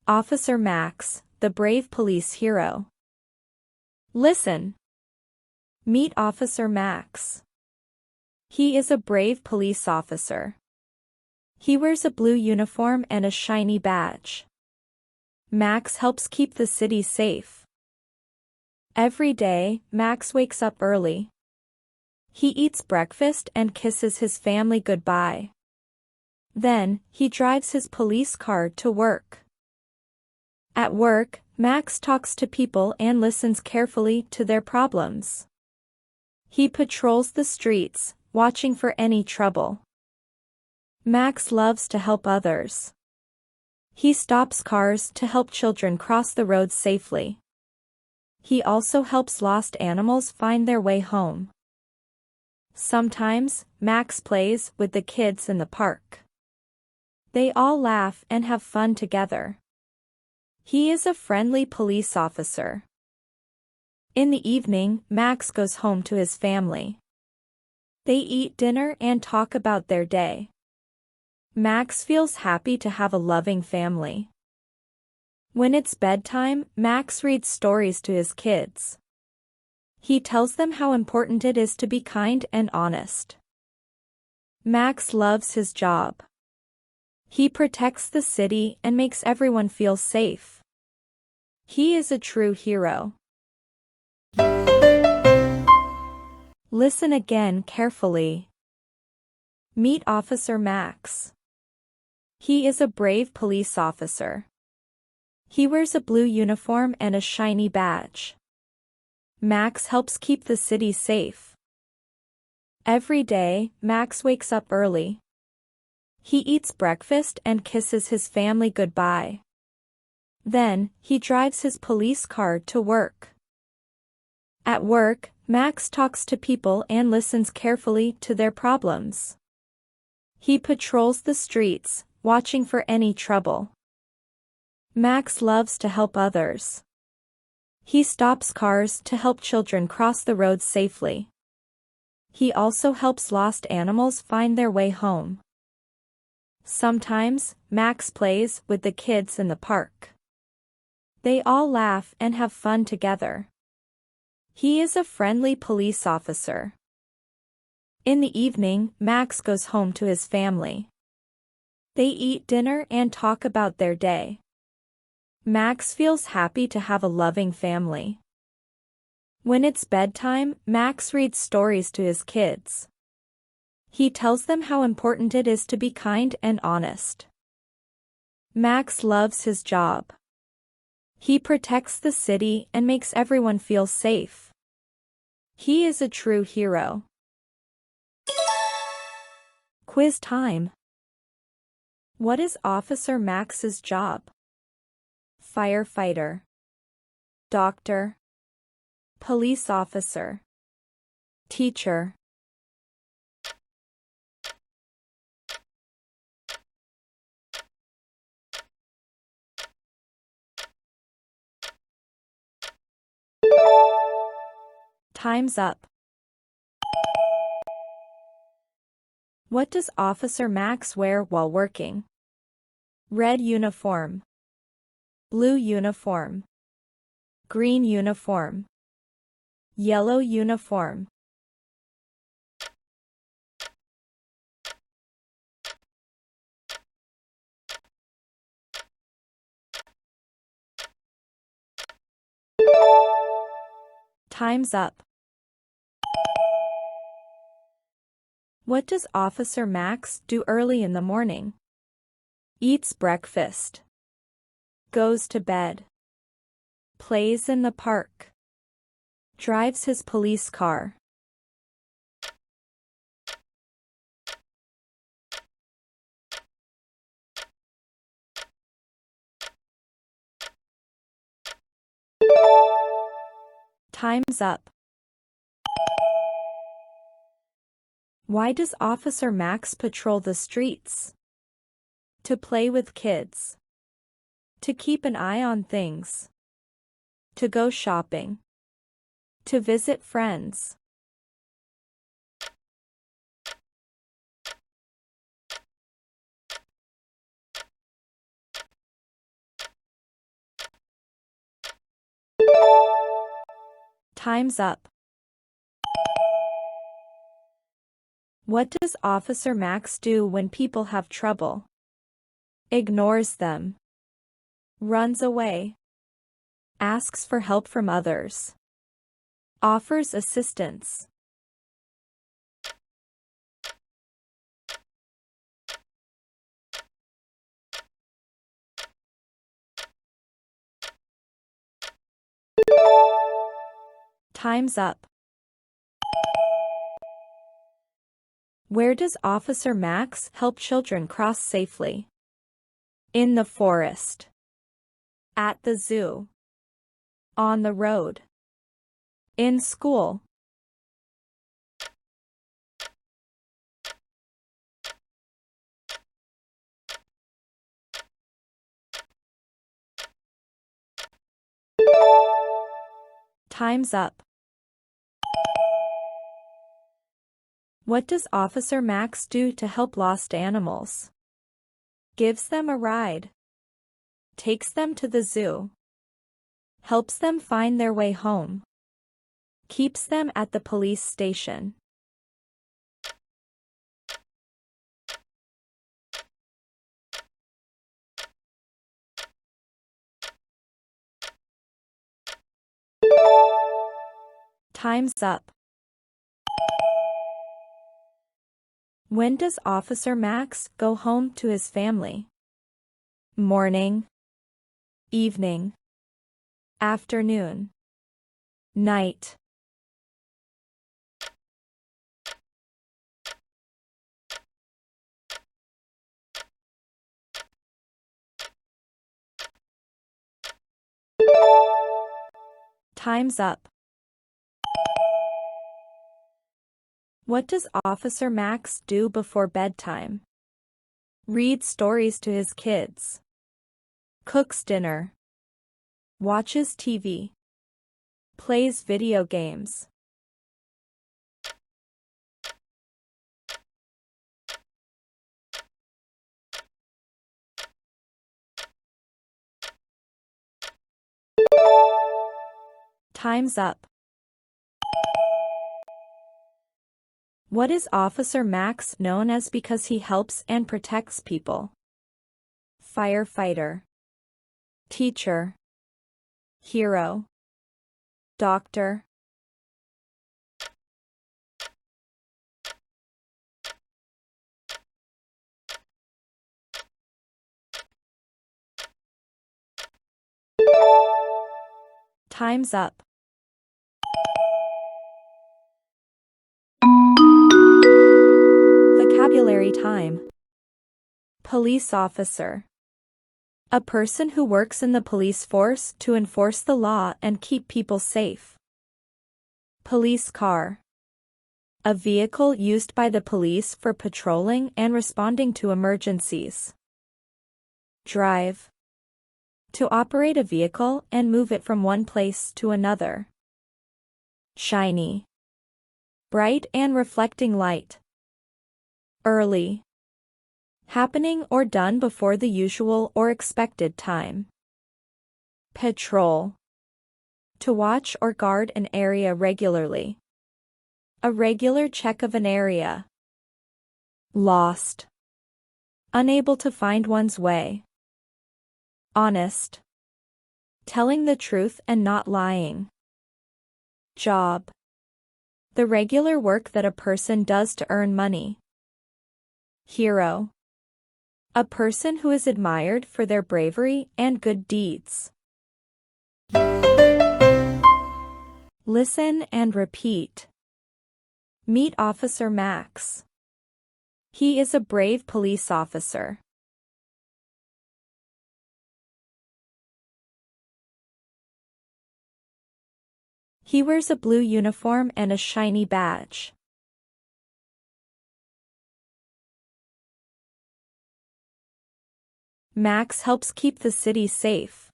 Officer Max, the brave police hero. Listen. Meet Officer Max. He is a brave police officer. He wears a blue uniform and a shiny badge. Max helps keep the city safe. Every day, Max wakes up early. He eats breakfast and kisses his family goodbye. Then, he drives his police car to work. At work, Max talks to people and listens carefully to their problems. He patrols the streets, watching for any trouble. Max loves to help others. He stops cars to help children cross the road safely. He also helps lost animals find their way home. Sometimes, Max plays with the kids in the park. They all laugh and have fun together. He is a friendly police officer. In the evening, Max goes home to his family. They eat dinner and talk about their day. Max feels happy to have a loving family. When it's bedtime, Max reads stories to his kids. He tells them how important it is to be kind and honest. Max loves his job. He protects the city and makes everyone feel safe. He is a true hero. Listen again carefully. Meet Officer Max. He is a brave police officer. He wears a blue uniform and a shiny badge. Max helps keep the city safe. Every day, Max wakes up early. He eats breakfast and kisses his family goodbye. Then, he drives his police car to work. At work, Max talks to people and listens carefully to their problems. He patrols the streets, watching for any trouble. Max loves to help others. He stops cars to help children cross the road safely. He also helps lost animals find their way home. Sometimes, Max plays with the kids in the park. They all laugh and have fun together. He is a friendly police officer. In the evening, Max goes home to his family. They eat dinner and talk about their day. Max feels happy to have a loving family. When it's bedtime, Max reads stories to his kids. He tells them how important it is to be kind and honest. Max loves his job. He protects the city and makes everyone feel safe. He is a true hero. Quiz time. What is Officer Max's job? Firefighter, doctor, police officer, teacher. Time's up. What does Officer Max wear while working? Red uniform, blue uniform, green uniform, yellow uniform. Time's up. What does Officer Max do early in the morning? Eats breakfast, goes to bed, plays in the park, drives his police car. Time's up. Why does Officer Max patrol the streets? To play with kids. To keep an eye on things. To go shopping. To visit friends. Time's up. What does Officer Max do when people have trouble? Ignores them. Runs away. Asks for help from others. Offers assistance. Time's up. Where does Officer Max help children cross safely? In the forest. At the zoo. On the road. In school. Time's up. What does Officer Max do to help lost animals? Gives them a ride. Takes them to the zoo. Helps them find their way home. Keeps them at the police station. Time's up. When does Officer Max go home to his family? Morning. Evening. Afternoon. Night. Time's up. What does Officer Max do before bedtime? Reads stories to his kids. Cooks dinner. Watches TV. Plays video games. Time's up. What is Officer Max known as because he helps and protects people? Firefighter. Teacher. Hero. Doctor. Time's up. Vocabulary time. Police officer. A person who works in the police force to enforce the law and keep people safe. Police car. A vehicle used by the police for patrolling and responding to emergencies. Drive. To operate a vehicle and move it from one place to another. Shiny. Bright and reflecting light. Early. Happening or done before the usual or expected time. Patrol. To watch or guard an area regularly. A regular check of an area. Lost. Unable to find one's way. Honest. Telling the truth and not lying. Job. The regular work that a person does to earn money. Hero. A person who is admired for their bravery and good deeds. Listen and repeat. Meet Officer Max. He is a brave police officer. He wears a blue uniform and a shiny badge. Max helps keep the city safe.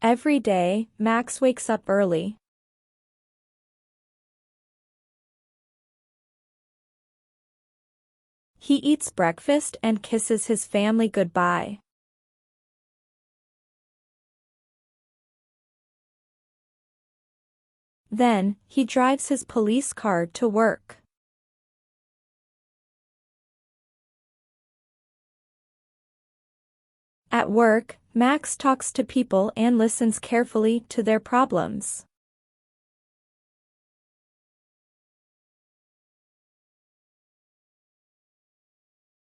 Every day, Max wakes up early. He eats breakfast and kisses his family goodbye. Then, he drives his police car to work. At work, Max talks to people and listens carefully to their problems.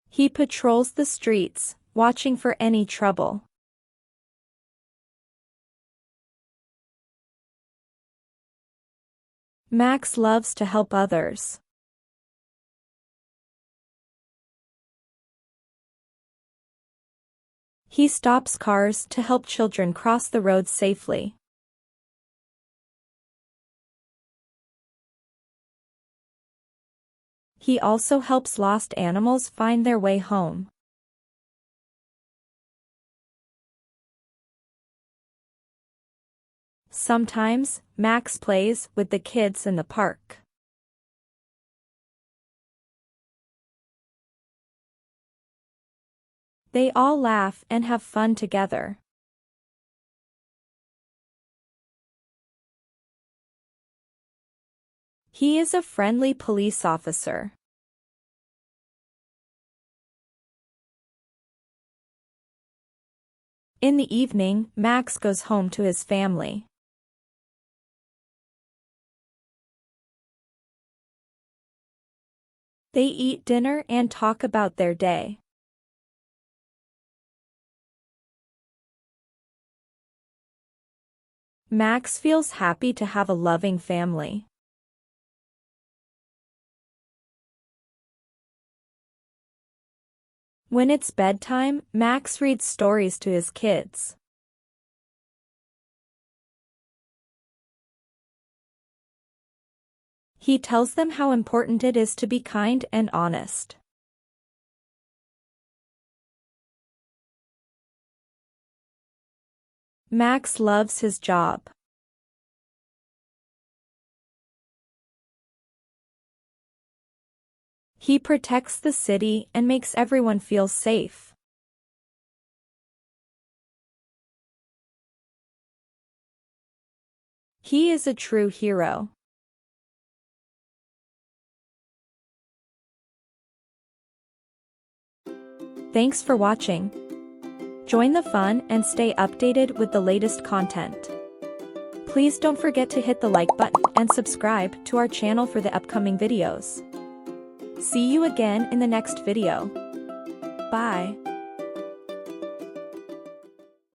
He patrols the streets, watching for any trouble. Max loves to help others. He stops cars to help children cross the road safely. He also helps lost animals find their way home. Sometimes, Max plays with the kids in the park. They all laugh and have fun together. He is a friendly police officer. In the evening, Max goes home to his family. They eat dinner and talk about their day. Max feels happy to have a loving family. When it's bedtime, Max reads stories to his kids. He tells them how important it is to be kind and honest. Max loves his job. He protects the city and makes everyone feel safe. He is a true hero. Thanks for watching. Join the fun and stay updated with the latest content. Please don't forget to hit the like button and subscribe to our channel for the upcoming videos. See you again in the next video. Bye.